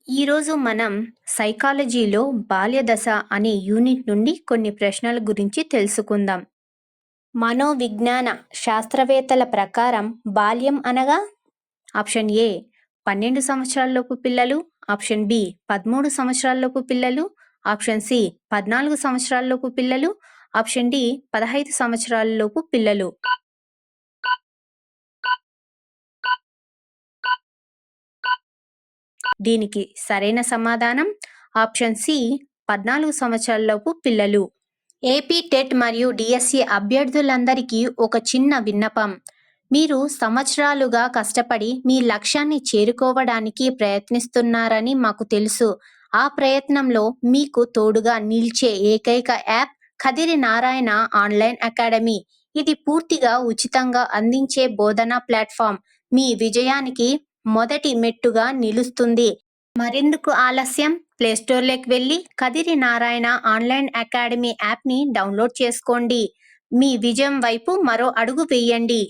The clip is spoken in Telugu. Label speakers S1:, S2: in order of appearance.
S1: ఈరోజు మనం సైకాలజీలో బాల్యదశ అనే యూనిట్ నుండి కొన్ని ప్రశ్నల గురించి తెలుసుకుందాం. మనోవిజ్ఞాన శాస్త్రవేత్తల ప్రకారం బాల్యం అనగా ఆప్షన్ ఏ 12 సంవత్సరాలలోపు పిల్లలు, ఆప్షన్ బి 13 సంవత్సరాలలోపు పిల్లలు, ఆప్షన్ సి 14 సంవత్సరాలలోపు పిల్లలు, ఆప్షన్ డి 15 సంవత్సరాలలోపు పిల్లలు. దీనికి సరైన సమాధానం ఆప్షన్ సి 14 సంవత్సరాలలోపు పిల్లలు. ఏపీ టెట్ మరియు డిఎస్సి అభ్యర్థులందరికీ ఒక చిన్న విన్నపం. మీరు సంవత్సరాలుగా కష్టపడి మీ లక్ష్యాన్ని చేరుకోవడానికి ప్రయత్నిస్తున్నారని మాకు తెలుసు. ఆ ప్రయత్నంలో మీకు తోడుగా నిలిచే ఏకైక app Kadiri Narayana online academy. ఇది పూర్తిగా ఉచితంగా అందించే బోధనా ప్లాట్ఫామ్. మీ విజయానికి మొదటి మెట్టుగా నిలుస్తుంది. మరెందుకు ఆలస్యం? ప్లేస్టోర్లోకి వెళ్ళి కదిరి నారాయణ ఆన్లైన్ అకాడమీ యాప్ని డౌన్లోడ్ చేసుకోండి. మీ విజయం వైపు మరో అడుగు వేయండి.